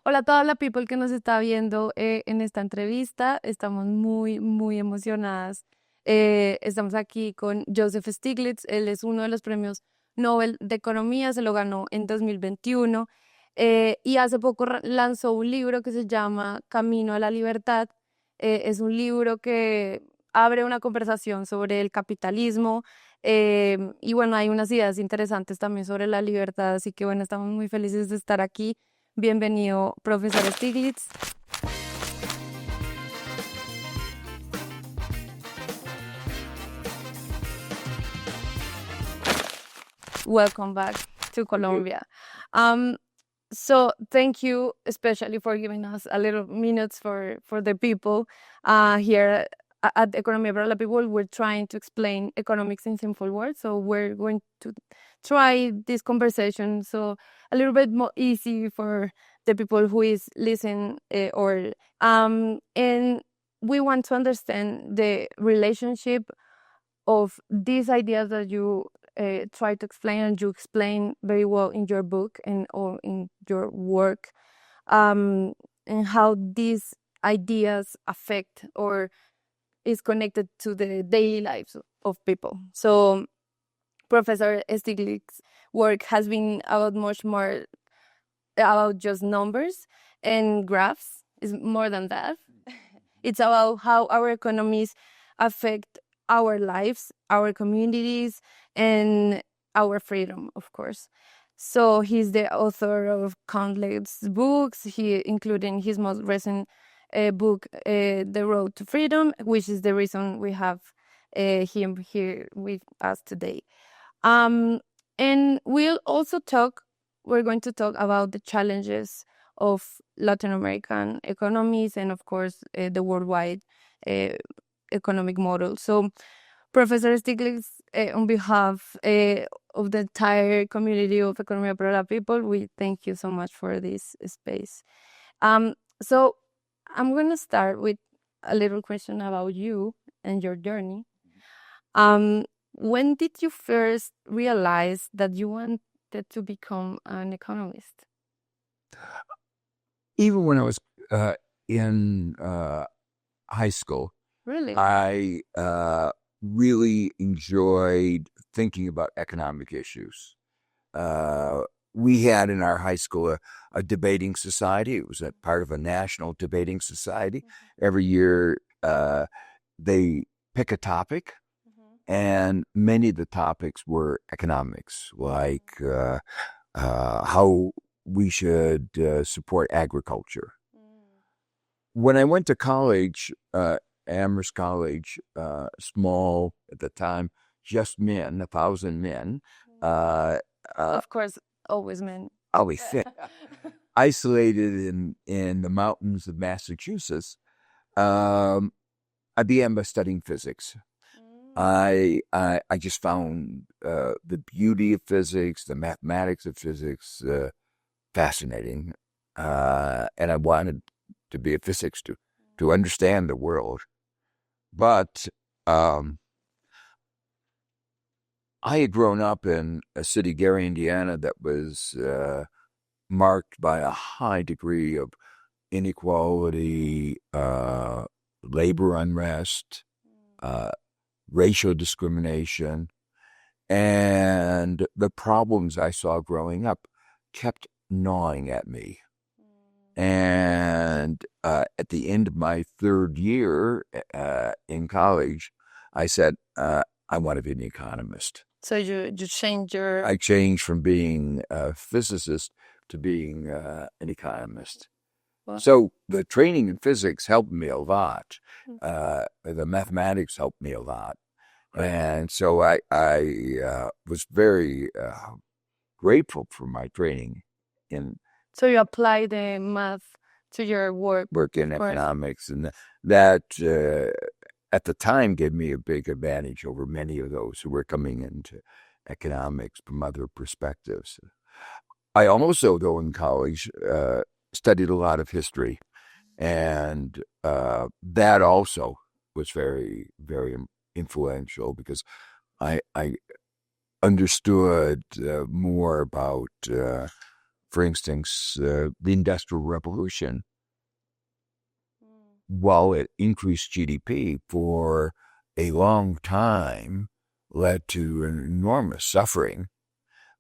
Hola a toda la people que nos está viendo en esta entrevista. Estamos muy, muy emocionadas. Estamos aquí con Joseph Stiglitz. Él es uno de los premios Nobel de Economía, se lo ganó en 2021 y hace poco lanzó un libro que se llama Camino a la libertad. Es un libro que abre una conversación sobre el capitalismo y bueno, hay unas ideas interesantes también sobre la libertad, así que bueno, estamos muy felices de estar aquí. Bienvenido, profesor Stiglitz. Welcome back to Colombia. So thank you especially for giving us a little minutes for the people here at Economía para la People. We're trying to explain economics in simple words. So we're going to try this conversation so a little bit more easy for the people who is listening and we want to understand the relationship of these ideas that you try to explain and you explain very well in your book and or in your work, and how these ideas affect or is connected to the daily lives of people. So Professor Stiglitz's work has been about much more about just numbers and graphs. It's more than that. It's about how our economies affect our lives, our communities, and our freedom, of course. So he's the author of countless books, including his most recent book, The Road to Freedom, which is the reason we have him here with us today. And we're going to talk about the challenges of Latin American economies and, of course, the worldwide economic model. So, Professor Stiglitz, on behalf of the entire community of Economía para la People, we thank you so much for this space. So, I'm going to start with a little question about you and your journey. When did you first realize that you wanted to become an economist? Even when I was in high school, Really? I really enjoyed thinking about economic issues. We had in our high school a debating society. It was a part of a national debating society. Every year they pick a topic, and many of the topics were economics, like how we should support agriculture. When I went to college, Amherst College, small at the time, just men, 1,000 men. Of course, always men. Always fit. Isolated in the mountains of Massachusetts, I began by studying physics. I just found the beauty of physics, the mathematics of physics fascinating, and I wanted to be a physicist to understand the world. But I had grown up in a city, Gary, Indiana, that was marked by a high degree of inequality, labor unrest, racial discrimination, and the problems I saw growing up kept gnawing at me. And at the end of my third year in college, I said, I want to be an economist. So you changed your... I changed from being a physicist to being an economist. Wow. So the training in physics helped me a lot. The mathematics helped me a lot. And so I was very grateful for my training in... So you apply the math to your work in economics, and that at the time gave me a big advantage over many of those who were coming into economics from other perspectives. I also, though, in college, studied a lot of history, and that also was very, very influential because I understood more about For instance, the Industrial Revolution, while it increased GDP for a long time, led to an enormous suffering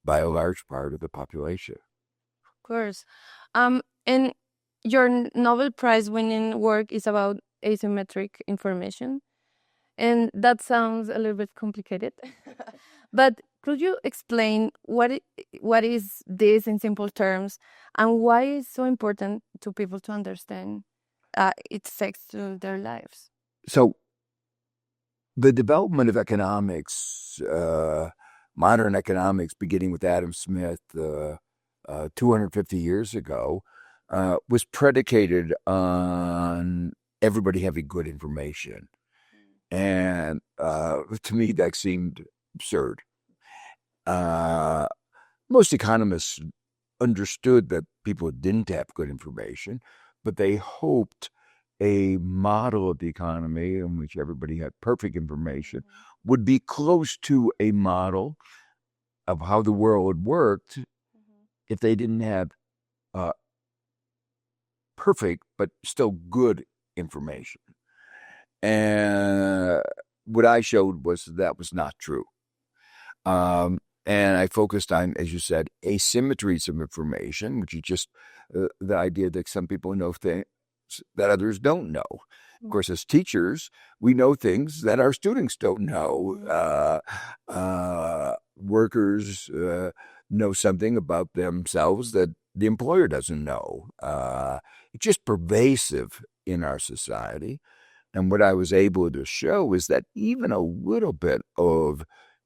by a large part of the population. Of course. And your Nobel Prize winning work is about asymmetric information. And that sounds a little bit complicated. But could you explain what is this in simple terms, and why it's so important to people to understand its effects to their lives? So the development of economics, modern economics, beginning with Adam Smith 250 years ago, was predicated on everybody having good information. And to me, that seemed absurd. Most economists understood that people didn't have good information, but they hoped a model of the economy in which everybody had perfect information would be close to a model of how the world worked if they didn't have perfect but still good information. And what I showed was that was not true. And I focused on, as you said, asymmetries of information, which is just the idea that some people know things that others don't know. Of course, as teachers, we know things that our students don't know. Workers know something about themselves that the employer doesn't know. It's just pervasive in our society. And what I was able to show is that even a little bit of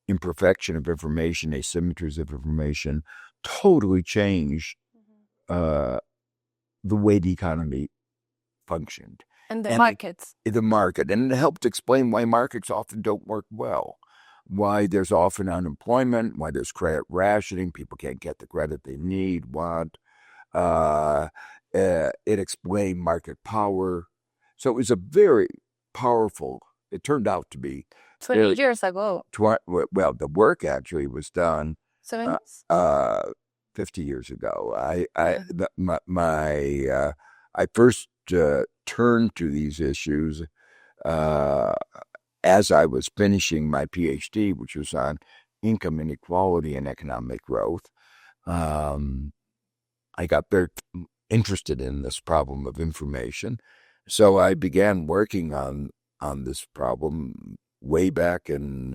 imperfection of information, asymmetries of information, totally changed the way the economy functioned. And the markets. The market. And it helped explain why markets often don't work well, why there's often unemployment, why there's credit rationing, people can't get the credit they want. It explained market power. So it was a very powerful, it turned out to be 20 years ago. Well, the work actually was done 50 years ago. I first turned to these issues as I was finishing my PhD, which was on income inequality and economic growth. I got very interested in this problem of information. So I began working on this problem way back in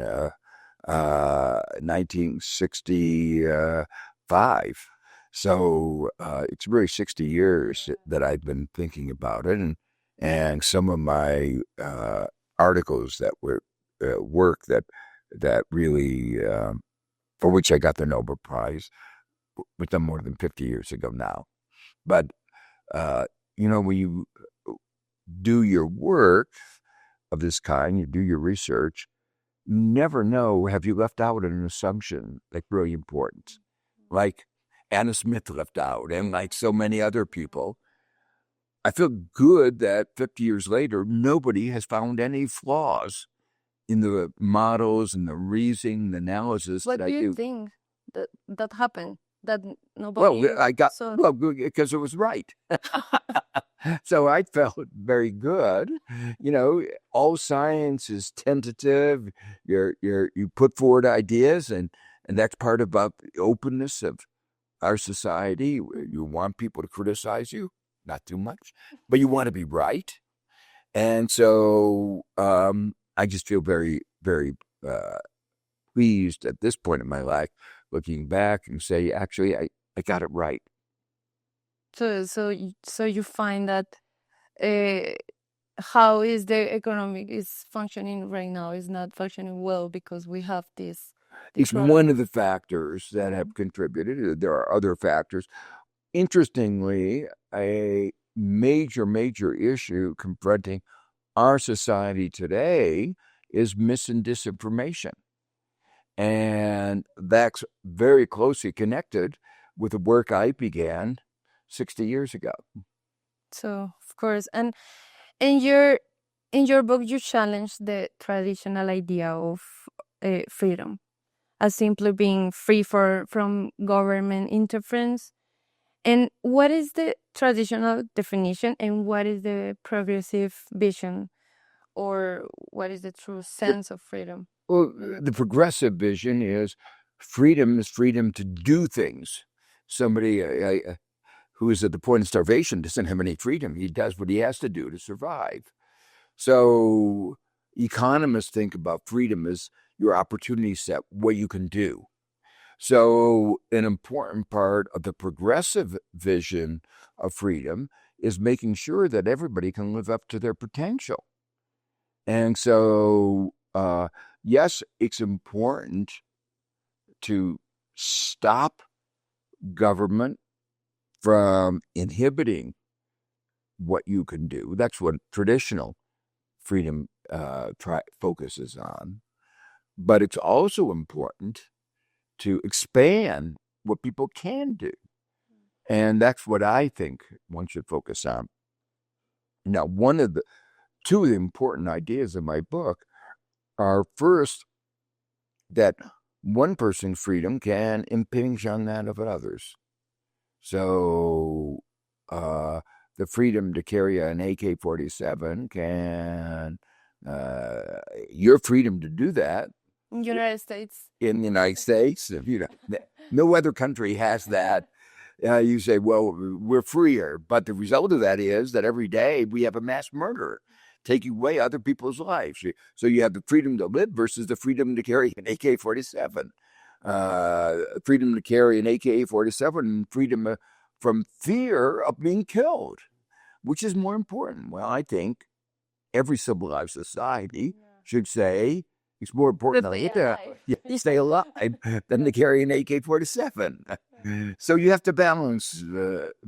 1965. So it's really 60 years that I've been thinking about it, and some of my articles that were work that really for which I got the Nobel Prize, was done more than 50 years ago now. But when you do your work of this kind, you do your research, you never know, have you left out an assumption that's really important, like Anna Smith left out, and like so many other people. I feel good that 50 years later, nobody has found any flaws in the models and the reasoning, the analysis. What do you think that happened? That nobody. Well, because it was right. So I felt very good. All science is tentative. You put forward ideas, and that's part about the openness of our society. You want people to criticize you, not too much, but you want to be right. And so I just feel very, very pleased at this point in my life, looking back and say, actually, I got it right. So you find that how is the economic is functioning right now is not functioning well because we have this. It's one of the factors that have contributed. There are other factors. Interestingly, a major issue confronting our society today is mis and disinformation. And that's very closely connected with the work I began 60 years ago. So, of course. And in your book, you challenge the traditional idea of freedom as simply being free from government interference And what is the traditional definition and what is the progressive vision, or what is the true sense of freedom? Well, the progressive vision is freedom to do things. Somebody who is at the point of starvation doesn't have any freedom. He does what he has to do to survive. So economists think about freedom as your opportunity set, what you can do. So an important part of the progressive vision of freedom is making sure that everybody can live up to their potential. And so, yes, it's important to stop government from inhibiting what you can do. That's what traditional freedom focuses on. But it's also important to expand what people can do. And that's what I think one should focus on. Now, two of the important ideas in my book are, first, that one person's freedom can impinge on that of others. So the freedom to carry an AK-47 can, your freedom to do that In United States. in the United States, no other country has that. You say, well, we're freer, but the result of that is that every day we have a mass murderer taking away other people's lives. So you have the freedom to live versus the freedom to carry an AK-47. Freedom to carry an AK-47 and freedom from fear of being killed. Which is more important? Well, I think every civilized society should say it's more important to stay alive than to carry an AK-47. So you have to balance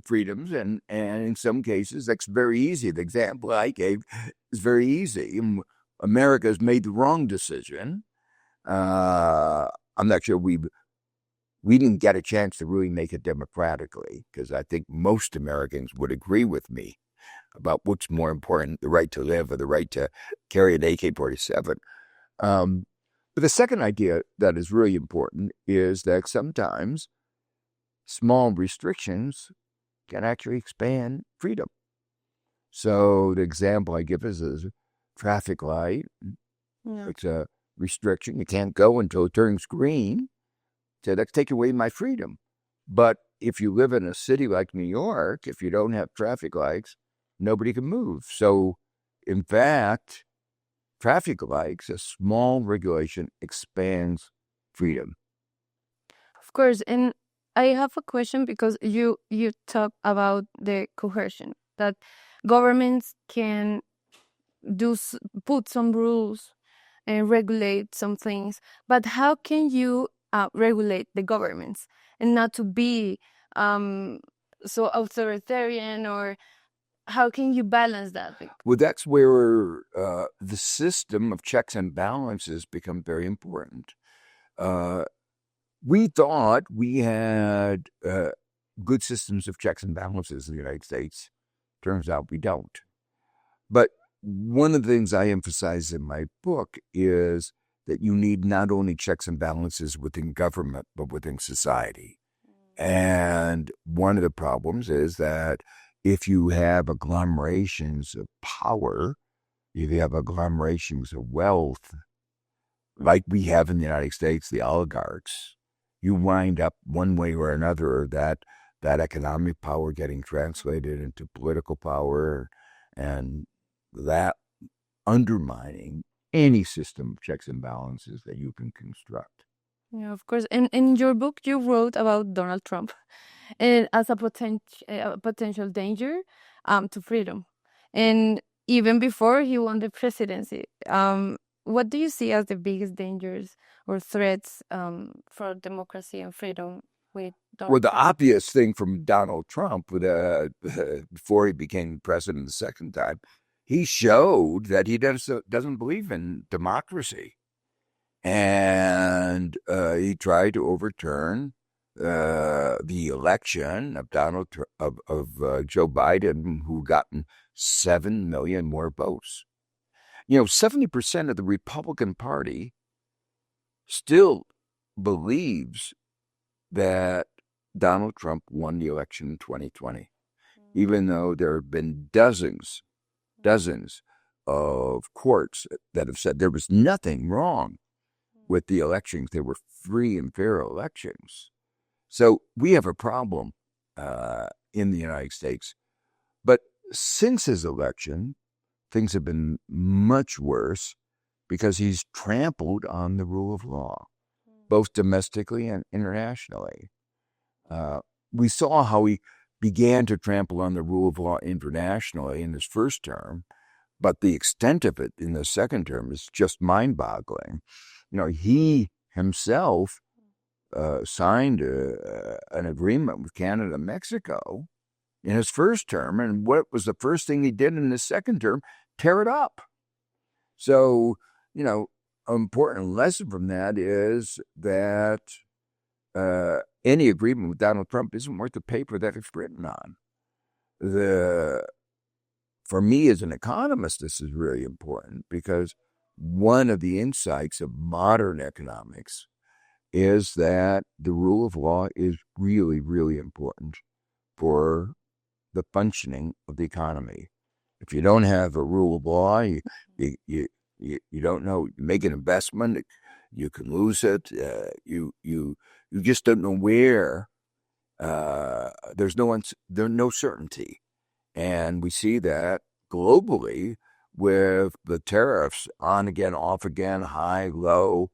freedoms, and in some cases that's very easy. The example I gave is very easy. America has made the wrong decision. I'm not sure we didn't get a chance to really make it democratically, because I think most Americans would agree with me about what's more important, the right to live or the right to carry an AK-47. But the second idea that is really important is that sometimes small restrictions can actually expand freedom. So the example I give is a traffic light. Yeah. It's a restriction. You can't go until it turns green. So that's taking away my freedom. But if you live in a city like New York, if you don't have traffic lights, nobody can move. So, in fact, traffic lights, a small regulation, expands freedom. Of course, and I have a question, because you talk about the coercion, that governments can put some rules and regulate some things, but how can you regulate the governments and not to be so authoritarian, or how can you balance that? Well, that's where the system of checks and balances become very important. We thought we had good systems of checks and balances in the United States. Turns out we don't. But one of the things I emphasize in my book is that you need not only checks and balances within government, but within society. And one of the problems is that if you have agglomerations of power, if you have agglomerations of wealth, like we have in the United States, the oligarchs, you wind up one way or another that economic power getting translated into political power, and that undermining any system of checks and balances that you can construct. Yeah, of course. And in your book, you wrote about Donald Trump and as a potential danger to freedom. And even before he won the presidency, what do you see as the biggest dangers or threats for democracy and freedom with Donald Well, the Trump? obvious thing from Donald Trump, before he became president the second time, he showed that he doesn't believe in democracy. And he tried to overturn the election of Joe Biden, who gotten 7 million more votes. 70% of the Republican Party still believes that Donald Trump won the election in 2020, even though there have been dozens of courts that have said there was nothing wrong with the elections. They were free and fair elections. So we have a problem in the United States. But since his election, things have been much worse because he's trampled on the rule of law, both domestically and internationally. We saw how he began to trample on the rule of law internationally in his first term, but the extent of it in the second term is just mind-boggling. He himself signed an agreement with Canada and Mexico in his first term, and what was the first thing he did in his second term? Tear it up. So, an important lesson from that is that any agreement with Donald Trump isn't worth the paper that it's written on. For me as an economist, this is really important because one of the insights of modern economics is that the rule of law is really, really important for the functioning of the economy. If you don't have a rule of law, you don't know. You make an investment, you can lose it. You just don't know where. There's no certainty, and we see that globally with the tariffs on again, off again, high, low.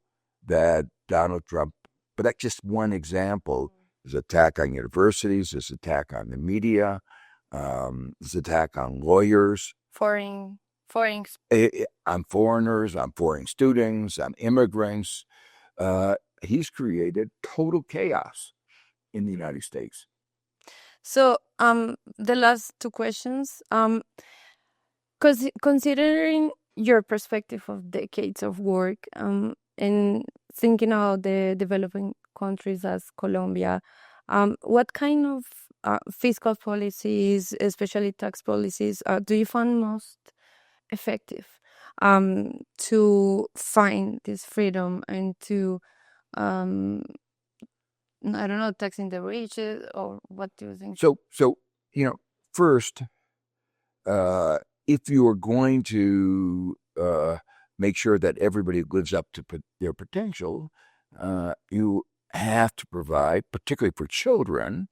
That Donald Trump, but that's just one example. There's attack on universities. There's attack on the media. There's attack on lawyers. Foreign. On foreigners, on foreign students, on immigrants. He's created total chaos in the United States. So, the last two questions. Considering your perspective of decades of work, and thinking about the developing countries as Colombia, what kind of fiscal policies, especially tax policies, do you find most effective to find this freedom and to, I don't know, taxing the rich, or what do you think? So first, if you are going to make sure that everybody lives up to their potential, you have to provide, particularly for children,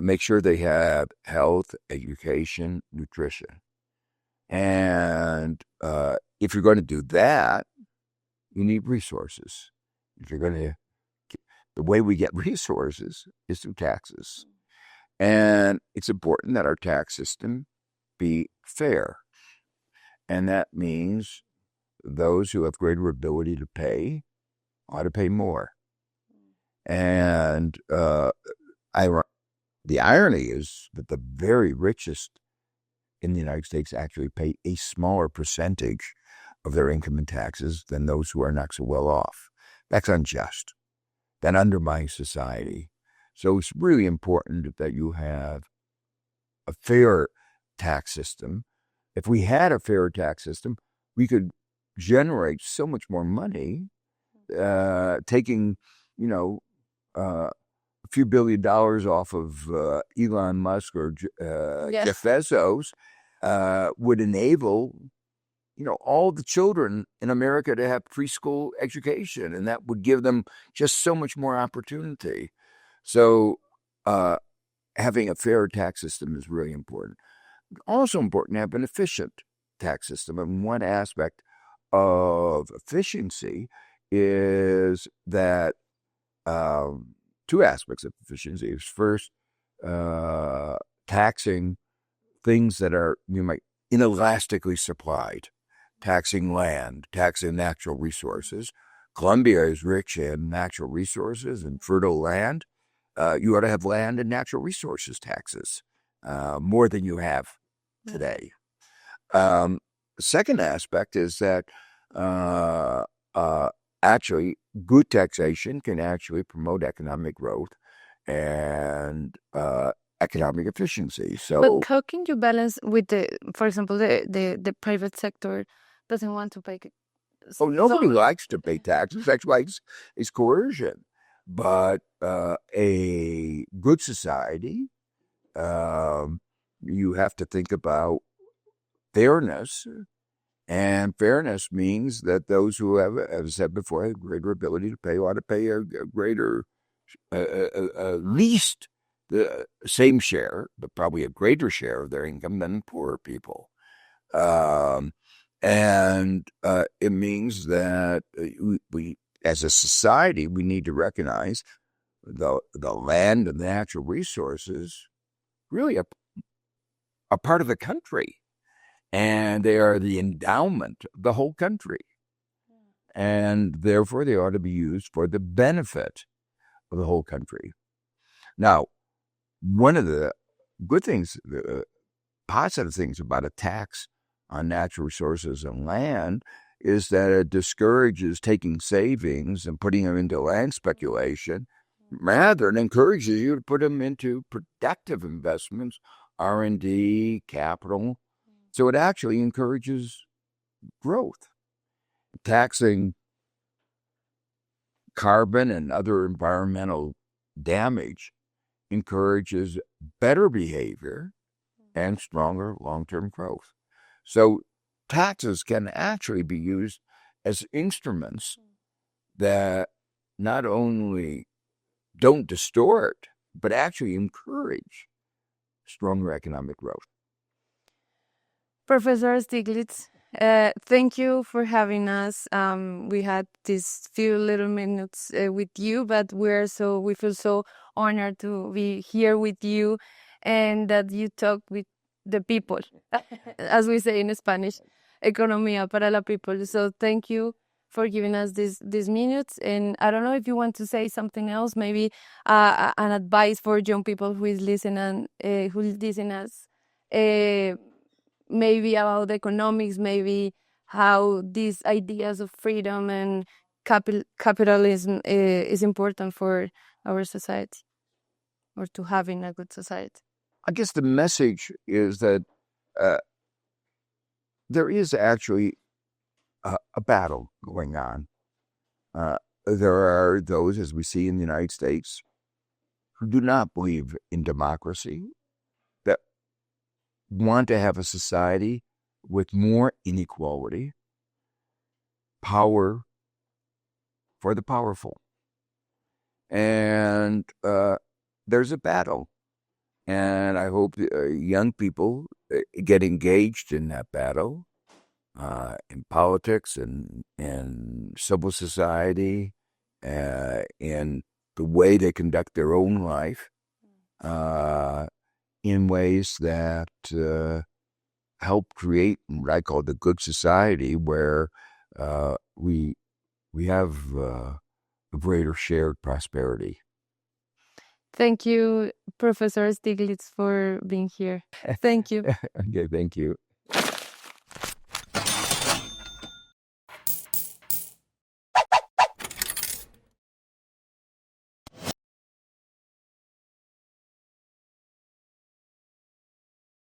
make sure they have health, education, nutrition. And if you're going to do that, you need resources. The way we get resources is through taxes. And it's important that our tax system be fair. And that means those who have greater ability to pay ought to pay more. And the irony is that the very richest in the United States actually pay a smaller percentage of their income in taxes than those who are not so well off. That's unjust. That undermines society. So it's really important that you have a fair tax system. If we had a fair tax system, we could generate so much more money, taking, a few $1 billion off of Elon Musk or Jeff Bezos would enable, all the children in America to have preschool education, and that would give them just so much more opportunity. So having a fair tax system is really important. Also important to have an efficient tax system. And one aspect of efficiency is that two aspects of efficiency is first, taxing things that are inelastically supplied, taxing land, taxing natural resources. Colombia is rich in natural resources and fertile land. You ought to have land and natural resources taxes, more than you have today. The second aspect is that actually good taxation can actually promote economic growth and economic efficiency. But how can you balance with for example, the private sector doesn't want to pay? Nobody likes to pay taxes. That's why it's coercion. But a good society, you have to think about fairness. And fairness means that those who have, as I said before, have greater ability to pay ought to pay a greater, at least the same share, but probably a greater share of their income than poorer people. And it means that we, as a society, we need to recognize the land and the natural resources really a part of the country. And they are the endowment of the whole country. And therefore, they ought to be used for the benefit of the whole country. Now, one of the good things, the positive things about a tax on natural resources and land is that it discourages taking savings and putting them into land speculation. Rather, it encourages you to put them into productive investments, R&D, capital. So it actually encourages growth. Taxing carbon and other environmental damage encourages better behavior and stronger long-term growth. So taxes can actually be used as instruments that not only don't distort, but actually encourage stronger economic growth. Professor Stiglitz, thank you for having us. We had these few little minutes with you, but we feel so honored to be here with you and that you talk with the people, as we say in Spanish, economía para la people. So thank you for giving us these minutes. And I don't know if you want to say something else, maybe an advice for young people who listen us. Maybe about economics, maybe how these ideas of freedom and capitalism is important for our society or to having a good society. I guess the message is that there is actually a battle going on. There are those, as we see in the United States, who do not believe in democracy, that want to have a society with more inequality, power for the powerful. And there's a battle. And I hope young people get engaged in that battle, in politics and in civil society, in the way they conduct their own life, in ways that help create what I call the good society, where we have a greater shared prosperity. Thank you, Professor Stiglitz, for being here. Thank you. Okay, thank you.